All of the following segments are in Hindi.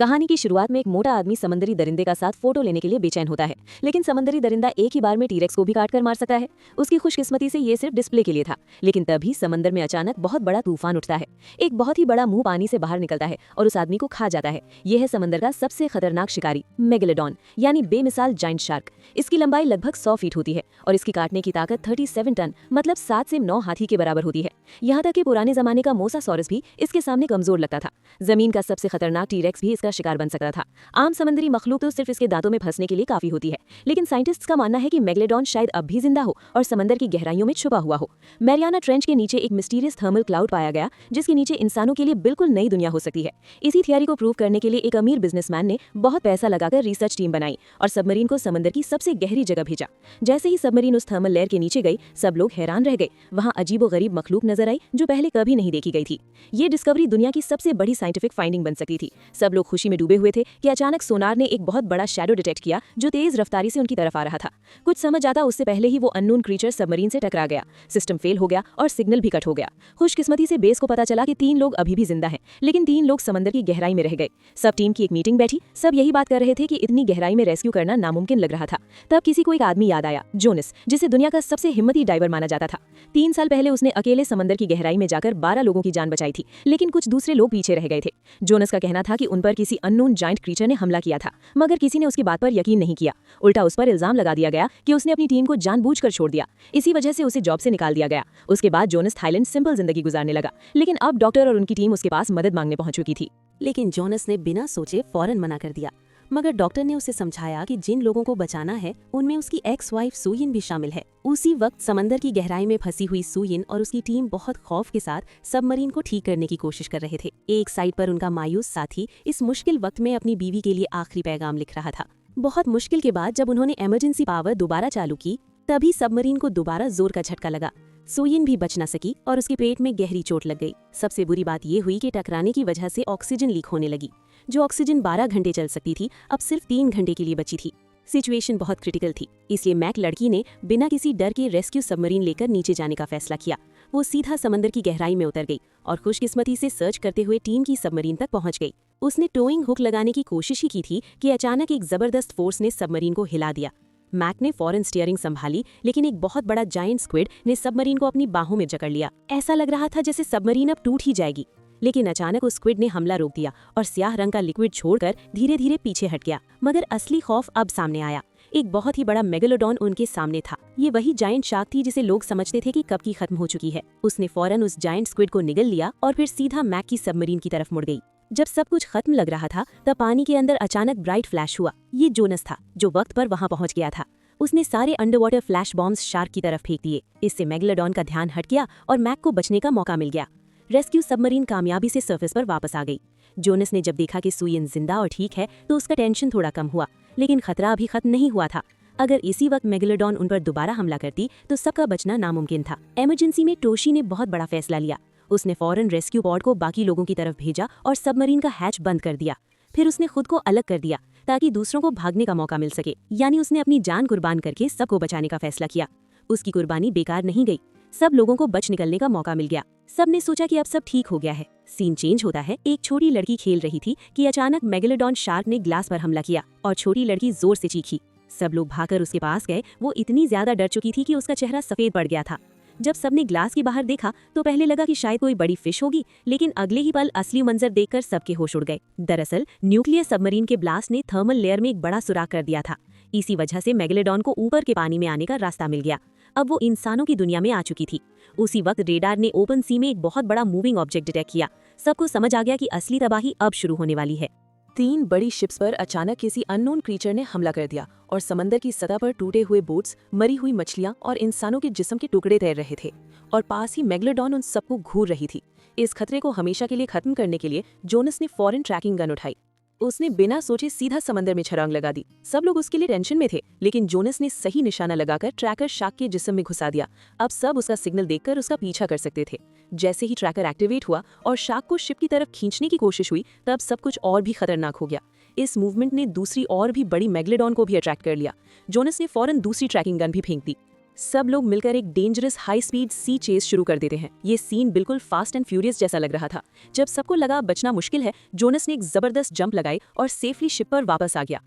कहानी की शुरुआत में एक मोटा आदमी समंदरी दरिंदे का साथ फोटो लेने के लिए बेचैन होता है, लेकिन समंदरी दरिंदा एक ही बार में टीरेक्स को भी काट कर मार सकता है। उसकी खुशकिस्मती से ये सिर्फ डिस्प्ले के लिए था, लेकिन तभी समंदर में अचानक बहुत बड़ा तूफान उठता है। एक बहुत ही बड़ा मुंह पानी से बाहर निकलता है और उस आदमी को खा जाता है। यह है समंदर का सबसे खतरनाक शिकारी मेगेलोडॉन, यानी बेमिसाल जाइंट शार्क। इसकी लंबाई लगभग 100 फीट होती है और इसकी काटने की ताकत 37 टन मतलब 7 से 9 हाथी के बराबर होती है। यहाँ तक कि पुराने जमाने का मोसासॉरस भी इसके सामने कमजोर लगता था। जमीन का सबसे खतरनाक टीरेक्स भी इसका शिकार बन सकता था। आम समंदरी मखलूक तो सिर्फ इसके दांतों में फंसने के लिए काफी होती है, लेकिन साइंटिस्ट्स का मानना है कि मेगेलोडॉन शायद अब भी जिंदा हो और समंदर की गहराइयों में छुपा हुआ हो। मैरियाना ट्रेंच के नीचे एक मिस्टीरियस थर्मल क्लाउड पाया गया, जिसके नीचे इंसानों के लिए बिल्कुल नई दुनिया हो सकती है। इसी थियरी को प्रूव करने के लिए एक अमीर बिजनेसमैन ने बहुत पैसा लगाकर रिसर्च टीम बनाई और सबमरीन को समंदर की सबसे गहरी जगह भेजा। जैसे ही सबमरीन उस थर्मल लेयर के नीचे गई, सब लोग हैरान रह गए। वहां अजीबोगरीब मखलूक नजर आई जो पहले कभी नहीं देखी गई थी। ये डिस्कवरी दुनिया की सबसे बड़ी साइंटिफिक फाइंडिंग बन सकती थी। सब लोग खुशी में डूबे हुए थे कि अचानक सोनार ने एक बहुत बड़ा शैडो डिटेक्ट किया जो तेज रफ्तारी से उनकी तरफ आ रहा था। कुछ समझ आता उससे पहले ही वो अननोन क्रीचर सबमरीन से टकरा गया। सिस्टम फेल हो गया और सिग्नल भी कट हो गया। खुशकिस्मती से बेस को पता चला कि 3 लोग अभी भी जिंदा हैं, लेकिन 3 लोग समंदर की गहराई में रह गए। सब टीम की एक मीटिंग बैठी। सब यही बात कर रहे थे कि इतनी गहराई में रेस्क्यू करना नामुमकिन लग रहा था। तब किसी को एक आदमी याद आया, जोनस, जिसे दुनिया का सबसे हिम्मती डाइवर माना जाता था। 3 साल पहले उसने अकेले समंदर की गहराई में जाकर 12 लोगों की जान बचाई थी, लेकिन कुछ दूसरे लोग पीछे रह गए थे। जोनस का कहना था कि उन पर किसी अननोन जायंट क्रीचर ने हमला किया था, मगर किसी ने उसकी बात पर यकीन नहीं किया। उल्टा उस पर इल्जाम लगा दिया गया कि उसने अपनी टीम को जानबूझकर छोड़ दिया। इसी वजह से उसे जॉब से निकाल दिया गया। उसके बाद जोनस थाईलैंड सिंपल जिंदगी गुजारने लगा, लेकिन अब डॉक्टर और उनकी टीम उसके पास मदद मांगने पहुंच चुकी थी। लेकिन जोनस ने बिना सोचे फौरन मना कर दिया। मगर डॉक्टर ने उसे समझाया कि जिन लोगों को बचाना है उनमें उसकी एक्स वाइफ सुयिन भी शामिल है। उसी वक्त समंदर की गहराई में फंसी हुई सुयिन और उसकी टीम बहुत खौफ के साथ सबमरीन को ठीक करने की कोशिश कर रहे थे। एक साइड पर उनका मायूस साथी इस मुश्किल वक्त में अपनी बीवी के लिए आखिरी पैगाम लिख रहा था। बहुत मुश्किल के बाद जब उन्होंने इमरजेंसी पावर दोबारा चालू की, तभी सबमरीन को दोबारा जोर का झटका लगा। सुयिन भी बच न सकी और उसके पेट में गहरी चोट लग गई। सबसे बुरी बात ये हुई कि टकराने की वजह से ऑक्सीजन लीक होने लगी। जो ऑक्सीजन 12 घंटे चल सकती थी, अब सिर्फ 3 घंटे के लिए बची थी। सिचुएशन बहुत क्रिटिकल थी, इसलिए मैक लड़की ने बिना किसी डर के रेस्क्यू सबमरीन लेकर नीचे जाने का फैसला किया। वो सीधा समंदर की गहराई में उतर गई और खुशकिस्मती से सर्च करते हुए टीम की सबमरीन तक पहुंच गई। उसने टोइंग हुक लगाने की कोशिश ही की थी कि अचानक एक जबरदस्त फोर्स ने सबमरीन को हिला दिया। मैक ने फौरन स्टीयरिंग संभाली, लेकिन एक बहुत बड़ा जायंट स्क्विड ने सबमरीन को अपनी बाहों में जकड़ लिया। ऐसा लग रहा था जैसे सबमरीन अब टूट ही जाएगी, लेकिन अचानक उस स्क्विड ने हमला रोक दिया और स्याह रंग का लिक्विड छोड़कर धीरे धीरे पीछे हट गया। मगर असली खौफ अब सामने आया। एक बहुत ही बड़ा मेगेलोडॉन उनके सामने था। ये वही जायंट शार्क थी जिसे लोग समझते थे कि कब की खत्म हो चुकी है। उसने फौरन उस जायंट स्क्विड को निगल लिया और फिर सीधा मैक की सबमरीन की तरफ मुड़ गई। जब सब कुछ खत्म लग रहा था, तब पानी के अंदर अचानक ब्राइट फ्लैश हुआ। ये जोनस था जो वक्त पर वहां पहुंच गया था। उसने सारे अंडरवाटर फ्लैश बॉम्ब्स शार्क की तरफ फेंक दिए। इससे मेगेलोडॉन का ध्यान हट गया और मैक को बचने का मौका मिल गया। रेस्क्यू सबमरीन कामयाबी से सरफेस पर वापस आ गई। जोनस ने जब देखा कि सुयिन जिंदा और ठीक है, तो उसका टेंशन थोड़ा कम हुआ, लेकिन खतरा अभी खत्म नहीं हुआ था। अगर इसी वक्त मेगेलोडॉन उन पर दोबारा हमला करती तो सबका बचना नामुमकिन था। इमरजेंसी में टोशी ने बहुत बड़ा फैसला लिया। उसने फौरन रेस्क्यू पॉड को बाकी लोगों की तरफ भेजा और सबमरीन का हैच बंद कर दिया। फिर उसने खुद को अलग कर दिया ताकि दूसरों को भागने का मौका मिल सके। यानी उसने अपनी जान कुर्बान करके सबको बचाने का फैसला किया। उसकी कुर्बानी बेकार नहीं गई। सब लोगों को बच निकलने का मौका मिल गया। सबने सोचा कि अब सब ठीक हो गया है। सीन चेंज होता है। एक छोटी लड़की खेल रही थी कि अचानक मेगेलोडॉन शार्क ने ग्लास पर हमला किया और छोटी लड़की जोर से चीखी। सब लोग भागकर उसके पास गए। वो इतनी ज्यादा डर चुकी थी कि उसका चेहरा सफेद पड़ गया था। जब सबने ग्लास के बाहर देखा तो पहले लगा कि शायद कोई बड़ी फिश होगी, लेकिन अगले ही पल असली मंजर देखकर सबके होश उड़ गए। दरअसल न्यूक्लियर सबमरीन के ब्लास्ट ने थर्मल लेयर में एक बड़ा सुराख कर दिया था। इसी वजह से मेगेलोडॉन को ऊपर के पानी में आने का रास्ता मिल गया। अब वो इंसानों की दुनिया में आ चुकी थी। उसी वक्त रेडार ने ओपन सी में एक बहुत बड़ा मूविंग ऑब्जेक्ट डिटेक्ट किया। सबको समझ आ गया कि असली तबाही अब शुरू होने वाली है। 3 बड़ी शिप्स पर अचानक किसी अननोन क्रीचर ने हमला कर दिया और समंदर की सतह पर टूटे हुए बोट्स, मरी हुई मछलियां और इंसानों के जिस्म के टुकड़े तैर रहे थे और पास ही मेगेलोडॉन उन सबको घूर रही थी। इस खतरे को हमेशा के लिए खत्म करने के लिए जोनस ने फौरन ट्रैकिंग गन उठाई। उसने बिना सोचे सीधा समंदर में छलांग लगा दी। सब लोग उसके लिए टेंशन में थे, लेकिन जोनस ने सही निशाना लगाकर ट्रैकर शार्क के जिस्म में घुसा दिया। अब सब उसका सिग्नल देखकर उसका पीछा कर सकते थे। जैसे ही ट्रैकर एक्टिवेट हुआ और शार्क को शिप की तरफ खींचने की कोशिश हुई, तब सब कुछ और भी खतरनाक हो गया। इस मूवमेंट ने दूसरी और भी बड़ी मेगेलोडॉन को भी अट्रैक्ट कर लिया। जोनस ने फौरन दूसरी ट्रैकिंग गन भी फेंक दी। सब लोग मिलकर एक dangerous high speed sea chase शुरू कर देते हैं। ये सीन बिल्कुल फास्ट एंड फ्यूरियस जैसा लग रहा था। जब सबको लगा बचना मुश्किल है, जोनस ने एक जबरदस्त जंप लगाई और सेफली शिप पर वापस आ गया।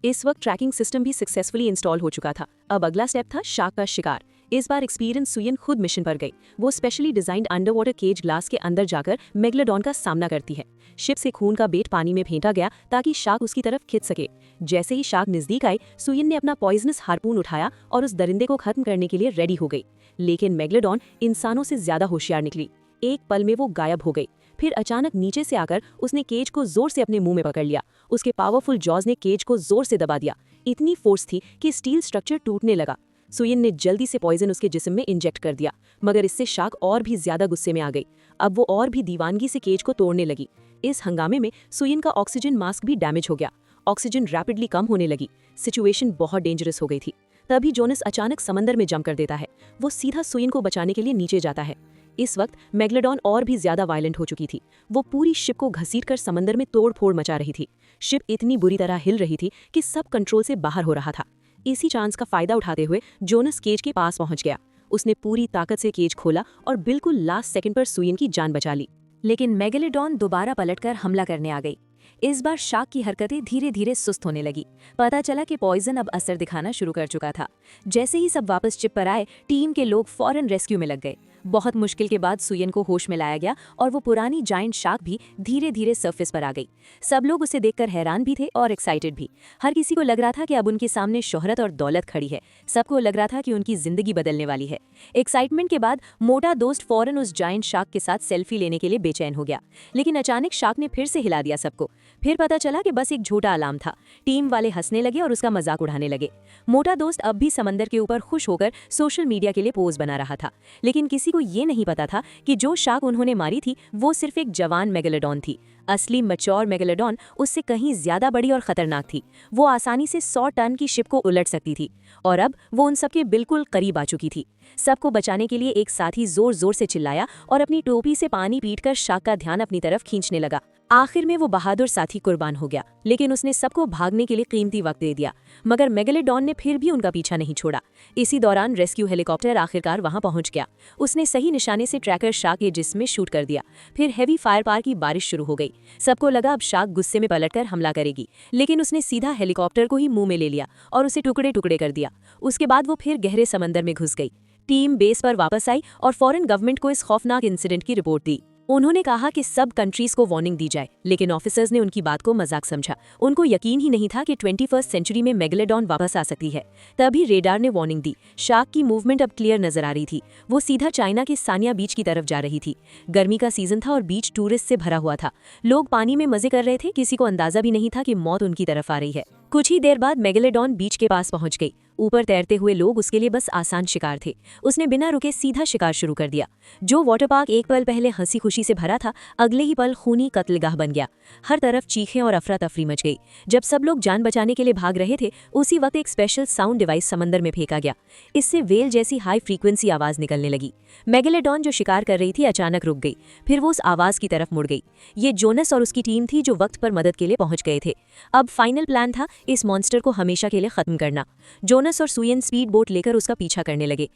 इस वक्त ट्रैकिंग सिस्टम भी सक्सेसफुली इंस्टॉल हो चुका था। अब अगला स्टेप था शार्क का शिकार। इस बार एक्सपीरियंस सुयन खुद मिशन पर गई। वो specially designed underwater cage glass के अंदर जाकर मेगलोडॉन का सामना करती है। शिप से खून का बेट पानी में फेंटा गया ताकि शार्क उसकी तरफ खिंच सके। जैसे ही शार्क नजदीक आई, सुयन ने अपना पॉइजनस हार्पून उठाया और उस दरिंदे को खत्म करने के लिए रेडी हो गई। लेकिन मेगलोडॉन इंसानों से ज्यादा होशियार निकली। एक पल में वो गायब हो गई। फिर अचानक नीचे से आकर उसने केज को जोर से अपने मुंह में पकड़ लिया। उसके पावरफुल जॉज ने केज को जोर से दबा दिया। इतनी फोर्स थी कि स्टील स्ट्रक्चर टूटने लगा। सुयन ने जल्दी से पॉइजन उसके जिस्म में इंजेक्ट कर दिया, मगर इससे शार्क और भी ज्यादा गुस्से में आ गई। अब वो और भी दीवानगी से केज को तोड़ने लगी। इस हंगामे में सुयन का ऑक्सीजन मास्क भी डैमेज हो गया। ऑक्सीजन रैपिडली कम होने लगी। सिचुएशन बहुत डेंजरस हो गई थी। तभी जोनस अचानक समंदर में जंप कर देता है। वो सीधा सुयन को बचाने के लिए नीचे जाता है। इस वक्त मेगलोडॉन और भी ज्यादा वायलेंट हो चुकी थी। वो पूरी शिप को घसीटकर समंदर में तोड़-फोड़ मचा रही थी। शिप इतनी बुरी तरह हिल रही थी कि सब कंट्रोल से बाहर हो रहा था। इसी चांस का फायदा उठाते हुए जोनस केज के पास पहुंच गया। उसने पूरी ताकत से केज खोला और बिल्कुल लास्ट सेकंड पर सुयन की जान बचा ली। लेकिन मेगलोडॉन दोबारा पलटकर हमला करने आ गई। इस बार शार्क की हरकतें धीरे धीरे सुस्त होने लगी। पता चला कि पॉइजन अब असर दिखाना शुरू कर चुका था। जैसे ही सब वापस शिप पर आए, टीम के लोग फौरन रेस्क्यू में लग गए। बहुत मुश्किल के बाद सुयन को होश में लाया गया और वो पुरानी जायंट शार्क भी धीरे धीरे सरफेस पर आ गई। सब लोग उसे देखकर हैरान भी थे और एक्साइटेड भी। हर किसी को लग रहा था कि अब उनके सामने शोहरत और दौलत खड़ी है। सबको लग रहा था कि उनकी जिंदगी बदलने वाली है। एक्साइटमेंट के बाद मोटा दोस्त फौरन उस जायंट शार्क के साथ सेल्फी लेने के लिए बेचैन हो गया। लेकिन अचानक शार्क ने फिर से हिला दिया सबको। फिर पता चला कि बस एक झूठा अलार्म था। टीम वाले हंसने लगे और उसका मजाक उड़ाने लगे। मोटा दोस्त अब भी समंदर के ऊपर खुश होकर सोशल मीडिया के लिए पोज बना रहा था। लेकिन किसी को ये नहीं पता था कि जो शार्क उन्होंने मारी थी वो सिर्फ एक जवान मेगलोडॉन थी। असली मैच्योर मेगलोडॉन उससे कहीं ज्यादा बड़ी और खतरनाक थी। वो आसानी से 100 टन की शिप को उलट सकती थी और अब वो उन सबके बिल्कुल करीब आ चुकी थी। सबको बचाने के लिए एक साथी जोर जोर से चिल्लाया और अपनी टोपी से पानी पीटकर शार्क का ध्यान अपनी तरफ खींचने लगा। आखिर में वो बहादुर साथी कुर्बान हो गया, लेकिन उसने सबको भागने के लिए कीमती वक्त दे दिया। मगर मेगलोडॉन ने फिर भी उनका पीछा नहीं छोड़ा। इसी दौरान रेस्क्यू हेलीकॉप्टर आखिरकार वहां पहुंच गया। उसने सही निशाने से ट्रैकर शार्क के जिस्म में शूट कर दिया। फिर हेवी फायर पार की बारिश शुरू हो गई। सबको लगा अब शार्क गुस्से में पलटकर हमला करेगी, लेकिन उसने सीधा हेलीकॉप्टर को ही मुंह में ले लिया और उसे टुकड़े टुकड़े कर दिया। उसके बाद वो फिर गहरे समंदर में घुस गई। टीम बेस पर वापस आई और फौरन गवर्नमेंट को इस खौफनाक इंसिडेंट की रिपोर्ट दी। उन्होंने कहा कि सब कंट्रीज को वार्निंग दी जाए, लेकिन ऑफिसर्स ने उनकी बात को मजाक समझा। उनको यकीन ही नहीं था कि 21st सेंचुरी में मेगलोडॉन वापस आ सकती है। तभी रेडार ने वार्निंग दी। शार्क की मूवमेंट अब क्लियर नजर आ रही थी। वो सीधा चाइना के सानिया बीच की तरफ जा रही थी। गर्मी का सीजन था और बीच टूरिस्ट से भरा हुआ था। लोग पानी में मजे कर रहे थे। किसी को अंदाजा भी नहीं था कि मौत उनकी तरफ आ रही है। कुछ ही देर बाद मेगलोडॉन बीच के पास पहुंच गई। ऊपर तैरते हुए लोग उसके लिए बस आसान शिकार थे। उसने बिना रुके सीधा शिकार शुरू कर दिया। जो वाटर पार्क एक पल पहले हंसी खुशी से भरा था, अगले ही पल खूनी कत्लगाह बन गया। हर तरफ चीखें और अफरा तफरी मच गई। जब सब लोग जान बचाने के लिए भाग रहे थे, उसी वक्त एक स्पेशल साउंड डिवाइस समंदर में फेंका गया। इससे वेल जैसी हाई फ्रीक्वेंसी आवाज निकलने लगी। मेगलोडॉन जो शिकार कर रही थी अचानक रुक गई। फिर वो उस आवाज की तरफ मुड़ गई। ये जोनस और उसकी टीम थी जो वक्त पर मदद के लिए पहुंच गए थे। अब फाइनल प्लान था इस मॉन्स्टर को हमेशा के लिए खत्म करना। जोनस और सुयन स्पीड बोट लेकर उसका पीछा करने लगे।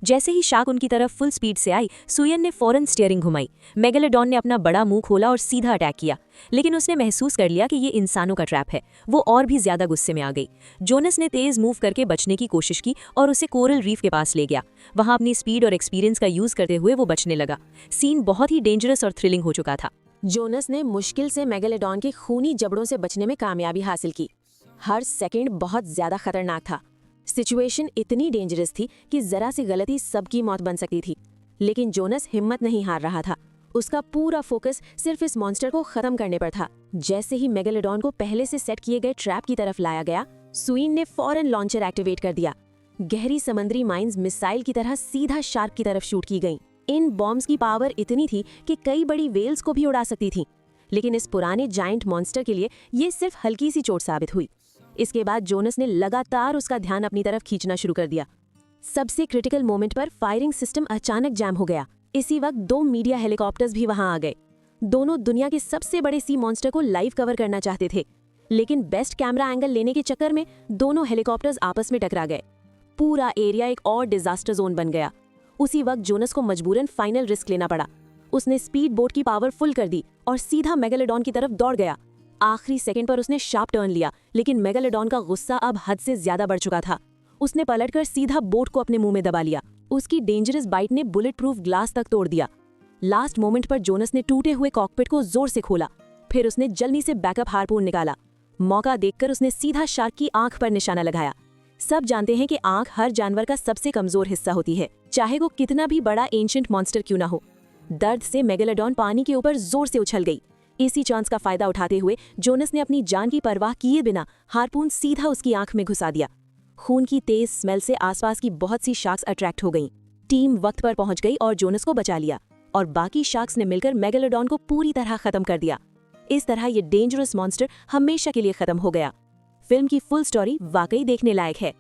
जैसे ही शार्क उनकी तरफ फुल स्पीड से आई, सुयन ने फौरन स्टीयरिंग घुमाई। मेगलोडॉन ने अपना बड़ा मुंह खोला और सीधा अटैक किया, लेकिन उसने महसूस कर लिया कि ये इंसानों का ट्रैप है। वो और भी ज्यादा गुस्से में आ गई। जोनस ने तेज मूव करके बचने की कोशिश की और उसे कोरल रीफ के पास ले गया। वहां अपनी स्पीड और एक्सपीरियंस का यूज करते हुए वो बचने लगा। सीन बहुत ही डेंजरस और थ्रिलिंग हो चुका था। जोनस ने मुश्किल से मेगलोडॉन के खूनी जबड़ों से बचने में कामयाबी हासिल की। हर सेकंड बहुत ज्यादा खतरनाक था। सिचुएशन इतनी डेंजरस थी कि जरा सी गलती सबकी मौत बन सकती थी। लेकिन जोनस हिम्मत नहीं हार रहा था। उसका पूरा फोकस सिर्फ इस मॉन्स्टर को खत्म करने पर था। जैसे ही मेगलोडॉन को पहले से सेट किए गए ट्रैप की तरफ लाया गया, सुयन ने फौरन लॉन्चर एक्टिवेट कर दिया। गहरी समुद्री माइंस मिसाइल की तरह सीधा शार्क की तरफ शूट की गईं। इन बॉम्ब्स की पावर इतनी थी कि कई बड़ी वेल्स को भी उड़ा सकती थी। लेकिन इस पुराने जायंट मॉन्स्टर के लिए ये सिर्फ हल्की सी चोट साबित हुई। इसके बाद जोनस ने लगातार उसका ध्यान अपनी तरफ खींचना शुरू कर दिया। सबसे क्रिटिकल मोमेंट पर फायरिंग सिस्टम अचानक जैम हो गया। इसी वक्त 2 मीडिया हेलीकॉप्टर्स भी वहां आ गए। दोनों दुनिया के सबसे बड़े सी मॉन्स्टर को लाइव कवर करना चाहते थे, लेकिन बेस्ट कैमरा एंगल लेने के चक्कर में दोनों हेलीकॉप्टर्स आपस में टकरा गए। पूरा एरिया एक और डिजास्टर जोन बन गया। उसी वक्त जोनस को मजबूरन फाइनल रिस्क लेना पड़ा। उसने स्पीड बोट की पावर फुल कर दी और सीधा मेगालोडॉन की तरफ दौड़ गया। आखिरी सेकंड पर उसने शार्प टर्न लिया, लेकिन मेगालोडॉन का गुस्सा अब हद से ज्यादा बढ़ चुका था। उसने पलटकर सीधा बोट को अपने मुंह में दबा लिया। उसकी डेंजरस बाइट ने बुलेट प्रूफ ग्लास तक तोड़ दिया। लास्ट मोमेंट पर जोनस ने टूटे हुए कॉकपिट को जोर से खोला। फिर उसने जल्दी से बैकअप हार्पून निकाला। मौका देखकर उसने सीधा शार्क की आंख पर निशाना लगाया। सब जानते हैं कि आंख हर जानवर का सबसे कमजोर हिस्सा होती है, चाहे वो कितना भी बड़ा एंशिएंट मॉन्स्टर क्यों ना हो। दर्द से मेगालोडॉन पानी के ऊपर जोर से उछल गई। इसी चांस का फायदा उठाते हुए जोनस ने अपनी जान की परवाह किए बिना हार्पून सीधा उसकी आंख में घुसा दिया। खून की तेज स्मेल से आसपास की बहुत सी शार्क्स अट्रैक्ट हो गईं। टीम वक्त पर पहुंच गई और जोनस को बचा लिया, और बाकी शार्क्स ने मिलकर मेगालोडॉन को पूरी तरह खत्म कर दिया। इस तरह ये डेंजरस मॉन्स्टर हमेशा के लिए खत्म हो गया। फिल्म की फुल स्टोरी वाकई देखने लायक है।